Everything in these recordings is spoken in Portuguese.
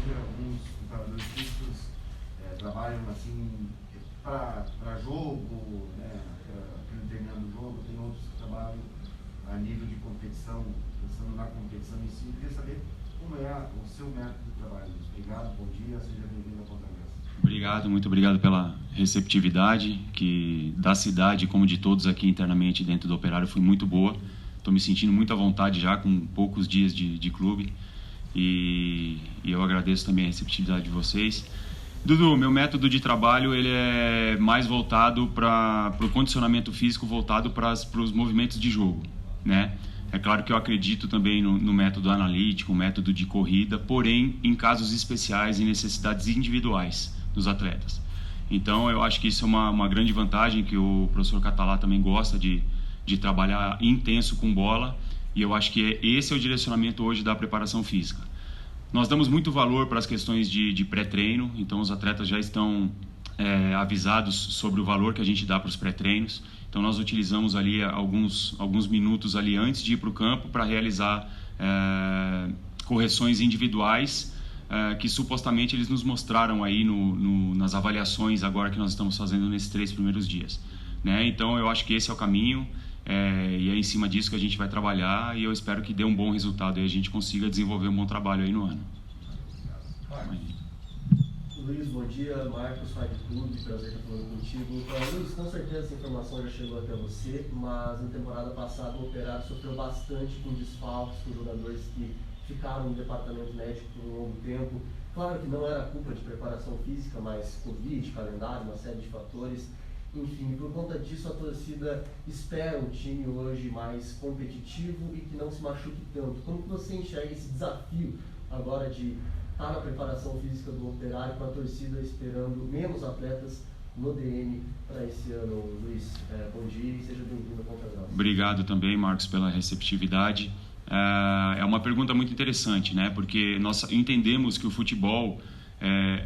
que alguns preparadores físicos trabalham assim para jogo, né, determinado jogo, tem outros que trabalham a nível de competição, pensando na competição em si. Eu queria saber como é o seu método de trabalho. Obrigado, bom dia, seja bem-vindo ao Ponta Grossa. Obrigado, muito obrigado pela receptividade, que da cidade, como de todos aqui internamente dentro do Operário, foi muito boa. Estou me sentindo muito à vontade já, com poucos dias de clube, e eu agradeço também a receptividade de vocês. Dudu, meu método de trabalho ele é mais voltado para o condicionamento físico, voltado para os movimentos de jogo, né? É claro que eu acredito também no método analítico, método de corrida, porém em casos especiais e necessidades individuais dos atletas. Então eu acho que isso é uma grande vantagem, que o professor Catalá também gosta de trabalhar intenso com bola, e eu acho que esse é o direcionamento hoje da preparação física. Nós damos muito valor para as questões de pré-treino, então os atletas já estão avisados sobre o valor que a gente dá para os pré-treinos. Então nós utilizamos ali alguns minutos ali antes de ir para o campo para realizar correções individuais que supostamente eles nos mostraram aí nas avaliações agora que nós estamos fazendo nesses 3 primeiros dias, né? Então eu acho que esse é o caminho, e é em cima disso que a gente vai trabalhar, e eu espero que dê um bom resultado e a gente consiga desenvolver um bom trabalho aí no ano. Luiz, bom dia. Marcos, Fight Clube, prazer estar falando contigo. Luiz, com certeza essa informação já chegou até você, mas na temporada passada o Operário sofreu bastante com desfalques, com jogadores que ficaram no departamento médico por um longo tempo. Claro que não era culpa de preparação física, mas Covid, calendário, uma série de fatores. Enfim, por conta disso a torcida espera um time hoje mais competitivo e que não se machuque tanto. Como que você enxerga esse desafio agora de estar na preparação física do Operário, com a torcida esperando menos atletas no DM para esse ano? Luiz, bom dia e seja bem-vindo ao Ponta Grossa. Obrigado também, Marcos, pela receptividade. É uma pergunta muito interessante, né? Porque nós entendemos que o futebol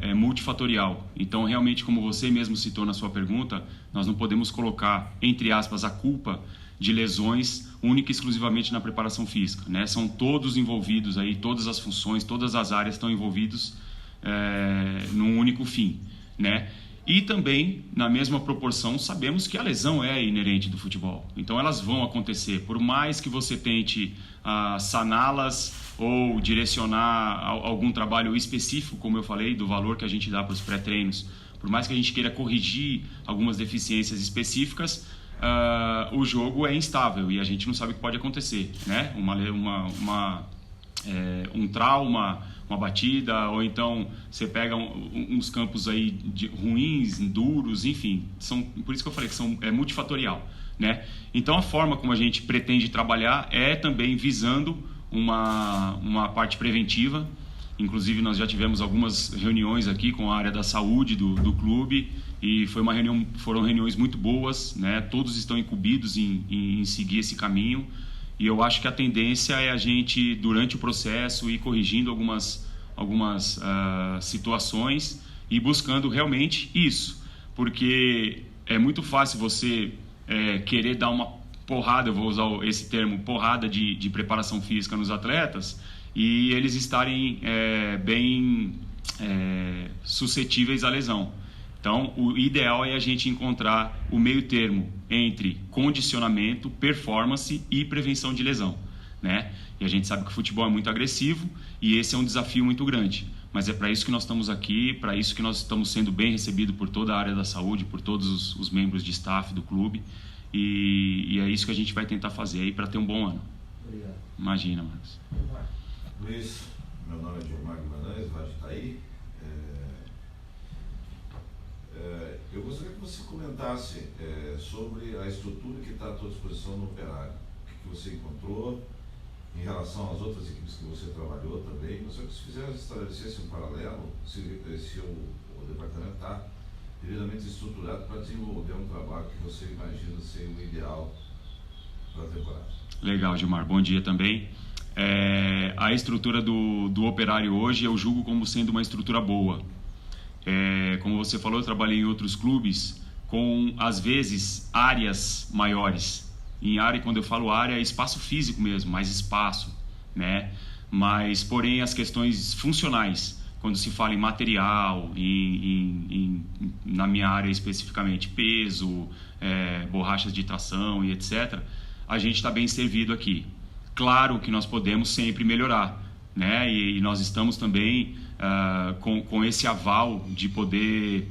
é multifatorial. Então, realmente, como você mesmo citou na sua pergunta, nós não podemos colocar, entre aspas, a culpa de lesões única e exclusivamente na preparação física, né? São todos envolvidos aí, todas as funções, todas as áreas estão envolvidos num único fim, né? E também, na mesma proporção, sabemos que a lesão é inerente do futebol. Então, elas vão acontecer. Por mais que você tente saná-las ou direcionar algum trabalho específico, como eu falei, do valor que a gente dá para os pré-treinos, por mais que a gente queira corrigir algumas deficiências específicas, o jogo é instável e a gente não sabe o que pode acontecer, né? Um trauma, uma batida, ou então você pega uns campos aí ruins, duros, enfim, por isso que eu falei que é multifatorial, né? Então a forma como a gente pretende trabalhar é também visando uma parte preventiva. Inclusive nós já tivemos algumas reuniões aqui com a área da saúde do clube e foram reuniões muito boas, né? Todos estão incumbidos em seguir esse caminho. E eu acho que a tendência é a gente, durante o processo, ir corrigindo algumas situações e buscando realmente isso. Porque é muito fácil você querer dar uma porrada, eu vou usar esse termo, porrada de preparação física nos atletas, e eles estarem bem suscetíveis à lesão. Então, o ideal é a gente encontrar o meio termo entre condicionamento, performance e prevenção de lesão, né? E a gente sabe que o futebol é muito agressivo e esse é um desafio muito grande. Mas é para isso que nós estamos aqui, para isso que nós estamos sendo bem recebidos por toda a área da saúde, por todos os membros de staff do clube. E é isso que a gente vai tentar fazer aí para ter um bom ano. Obrigado. Imagina, Marcos. Luiz, meu nome é Gilmar Guimarães, vai estar aí. Eu gostaria que você comentasse sobre a estrutura que está à tua disposição no Operário. O que você encontrou em relação às outras equipes que você trabalhou também. Gostaria que você estabelecesse um paralelo, se o departamento está devidamente estruturado para desenvolver um trabalho que você imagina ser o ideal para a temporada. Legal, Gilmar. Bom dia também. A estrutura do Operário hoje eu julgo como sendo uma estrutura boa. Como você falou, eu trabalhei em outros clubes com, às vezes, áreas maiores. Em área, quando eu falo área, é espaço físico mesmo, mais espaço, né? Mas, porém, as questões funcionais quando se fala em material, na minha área especificamente, peso, borrachas de tração e etc., a gente está bem servido aqui. Claro que nós podemos sempre melhorar, né? E nós estamos também com esse aval de poder,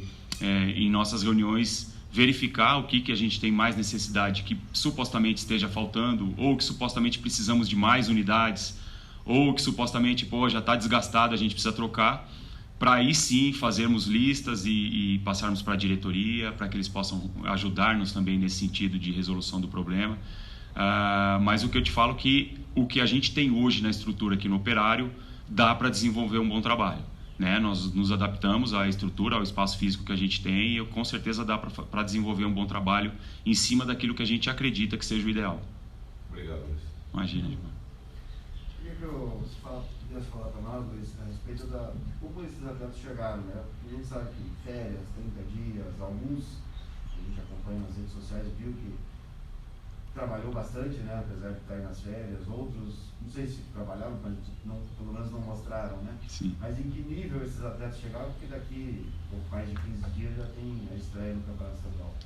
em nossas reuniões, verificar o que a gente tem mais necessidade, que supostamente esteja faltando, ou que supostamente precisamos de mais unidades, ou que supostamente já está desgastado, a gente precisa trocar, para aí sim fazermos listas e passarmos para a diretoria, para que eles possam ajudar-nos também nesse sentido de resolução do problema. Mas o que eu te falo é que o que a gente tem hoje na estrutura aqui no Operário dá para desenvolver um bom trabalho, né? Nós nos adaptamos à estrutura, ao espaço físico que a gente tem, e com certeza dá para desenvolver um bom trabalho em cima daquilo que a gente acredita que seja o ideal. Obrigado, Luiz. Imagina, Gilmar. Queria que você pudesse falar para nós, Luiz, a respeito de como esses atletas chegaram, né? Porque a gente sabe que férias, 30 dias, alguns, a gente acompanha nas redes sociais, viu que trabalhou bastante, né? Apesar de estar aí nas férias, outros, não sei se trabalharam, mas pelo menos não mostraram, né? Sim. Mas em que nível esses atletas chegaram? Porque daqui pouco mais de 15 dias já tem a estreia no Campeonato Estadual.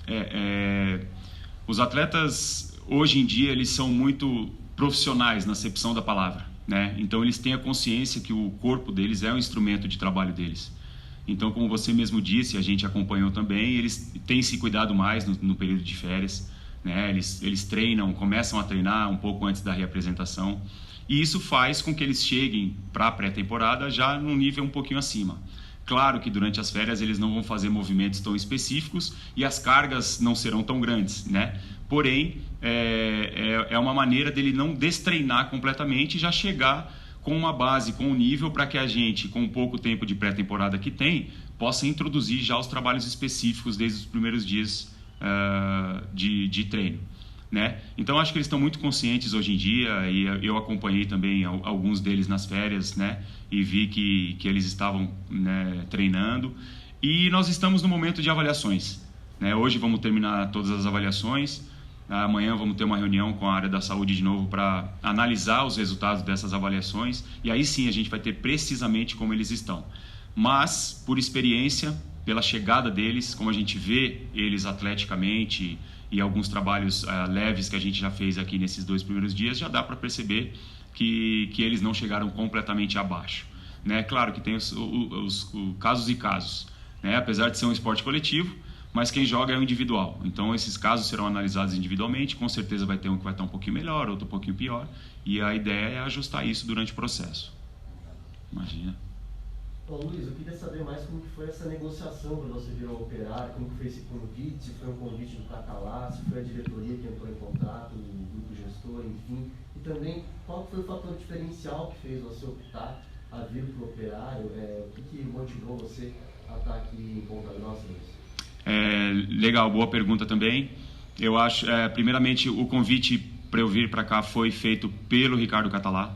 Os atletas, hoje em dia, eles são muito profissionais na acepção da palavra, né? Então eles têm a consciência que o corpo deles é um instrumento de trabalho deles. Então, como você mesmo disse, a gente acompanhou também, eles têm se cuidado mais no período de férias, né? Eles treinam, começam a treinar um pouco antes da reapresentação, e isso faz com que eles cheguem para a pré-temporada já num nível um pouquinho acima. Claro que durante as férias eles não vão fazer movimentos tão específicos e as cargas não serão tão grandes, né? Porém, é uma maneira dele não destreinar completamente e já chegar com uma base, com um nível para que a gente, com o pouco tempo de pré-temporada que tem, possa introduzir já os trabalhos específicos desde os primeiros dias de treino, né? Então acho que eles estão muito conscientes hoje em dia, e eu acompanhei também alguns deles nas férias, né? E vi que eles estavam, né, treinando, e nós estamos no momento de avaliações, né? Hoje vamos terminar todas as avaliações, amanhã vamos ter uma reunião com a área da saúde de novo para analisar os resultados dessas avaliações, e aí sim a gente vai ter precisamente como eles estão. Mas, por experiência, pela chegada deles, como a gente vê eles atleticamente e alguns trabalhos leves que a gente já fez aqui nesses 2 primeiros dias, já dá para perceber que eles não chegaram completamente abaixo, né? Claro que tem os casos e casos, né? Apesar de ser um esporte coletivo, mas quem joga é o individual. Então esses casos serão analisados individualmente, com certeza vai ter um que vai estar um pouquinho melhor, outro um pouquinho pior, e a ideia é ajustar isso durante o processo. Imagina. Bom, Luiz, eu queria saber mais como que foi essa negociação para você virar um Operário, como que foi esse convite, se foi um convite do Catalá, se foi a diretoria que entrou em contato, o grupo gestor, enfim, e também qual foi o fator diferencial que fez você optar a vir para o Operário, o que motivou você a estar aqui em Ponta Grossa, Luiz? Legal, boa pergunta também. Eu acho, primeiramente, o convite para eu vir para cá foi feito pelo Ricardo Catalá,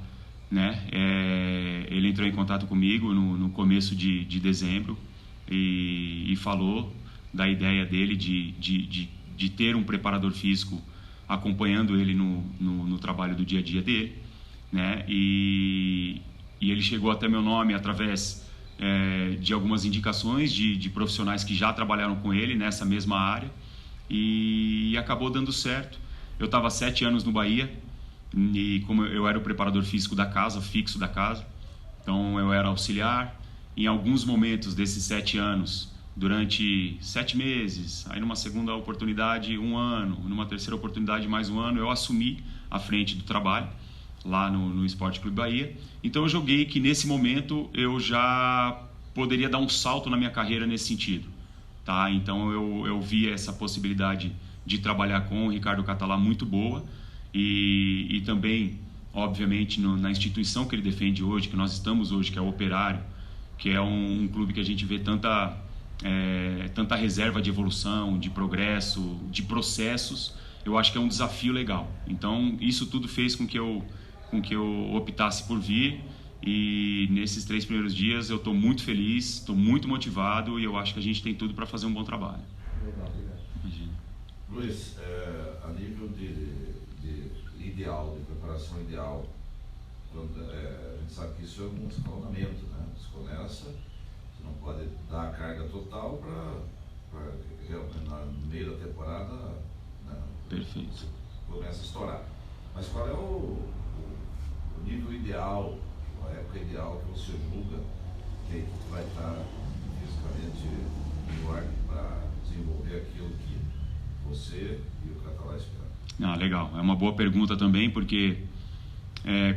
né? Ele entrou em contato comigo no começo de dezembro e falou da ideia dele de ter um preparador físico acompanhando ele no trabalho do dia a dia dele, né? E ele chegou até meu nome através de algumas indicações de profissionais que já trabalharam com ele nessa mesma área, e acabou dando certo. Eu estava 7 anos no Bahia, e como eu era o preparador físico da casa, fixo da casa, então eu era auxiliar. Em alguns momentos desses 7 anos, durante 7 meses, aí numa segunda oportunidade 1 ano, numa terceira oportunidade mais 1 ano, eu assumi a frente do trabalho lá no Esporte Clube Bahia. Então eu joguei que nesse momento eu já poderia dar um salto na minha carreira nesse sentido, tá? Então eu vi essa possibilidade de trabalhar com o Ricardo Catalá muito boa, e também, obviamente, na instituição que ele defende hoje, que nós estamos hoje, que é o Operário, que é um clube que a gente vê tanta reserva de evolução, de progresso, de processos. Eu acho que é um desafio legal. Então isso tudo fez com que eu optasse por vir, e nesses 3 primeiros dias eu estou muito feliz, estou muito motivado, e eu acho que a gente tem tudo para fazer um bom trabalho. Legal, obrigado. Imagina. Luiz, a nível de ideal, de preparação ideal, a gente sabe que isso é um escalonamento, né? Você começa Perfeito. Você começa a estourar. Mas qual é o nível ideal, a época ideal que você julga que a equipe vai estar fisicamente em ordem para desenvolver aquilo que você e o Catalá esperam? Legal. É uma boa pergunta também, porque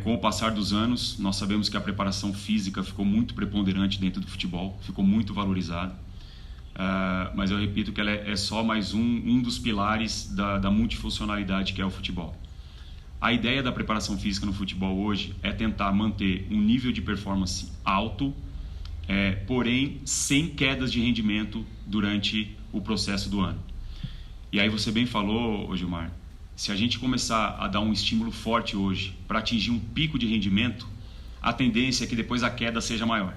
com o passar dos anos, nós sabemos que a preparação física ficou muito preponderante dentro do futebol, ficou muito valorizada. Mas eu repito que ela é só mais um dos pilares da multifuncionalidade que é o futebol. A ideia da preparação física no futebol hoje é tentar manter um nível de performance alto, porém sem quedas de rendimento durante o processo do ano. E aí você bem falou, Gilmar, se a gente começar a dar um estímulo forte hoje para atingir um pico de rendimento, a tendência é que depois a queda seja maior,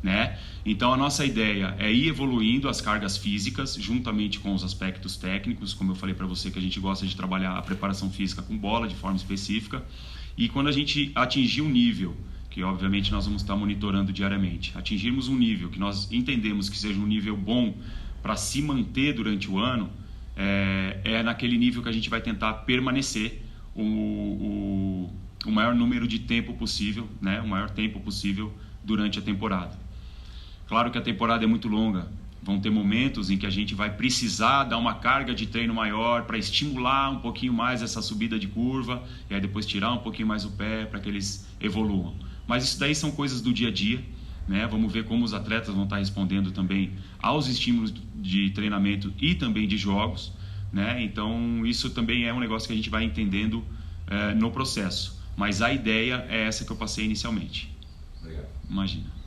né? Então a nossa ideia é ir evoluindo as cargas físicas juntamente com os aspectos técnicos, como eu falei para você que a gente gosta de trabalhar a preparação física com bola de forma específica, e quando a gente atingir um nível que obviamente nós vamos estar monitorando diariamente, atingirmos um nível que nós entendemos que seja um nível bom para se manter durante o ano, é naquele nível que a gente vai tentar permanecer o maior número de tempo possível, né? O maior tempo possível durante a temporada. Claro que a temporada é muito longa, vão ter momentos em que a gente vai precisar dar uma carga de treino maior para estimular um pouquinho mais essa subida de curva e aí depois tirar um pouquinho mais o pé para que eles evoluam. Mas isso daí são coisas do dia a dia, né? Vamos ver como os atletas vão estar respondendo também aos estímulos de treinamento e também de jogos, né? Então isso também é um negócio que a gente vai entendendo no processo. Mas a ideia é essa que eu passei inicialmente. Obrigado. Imagina.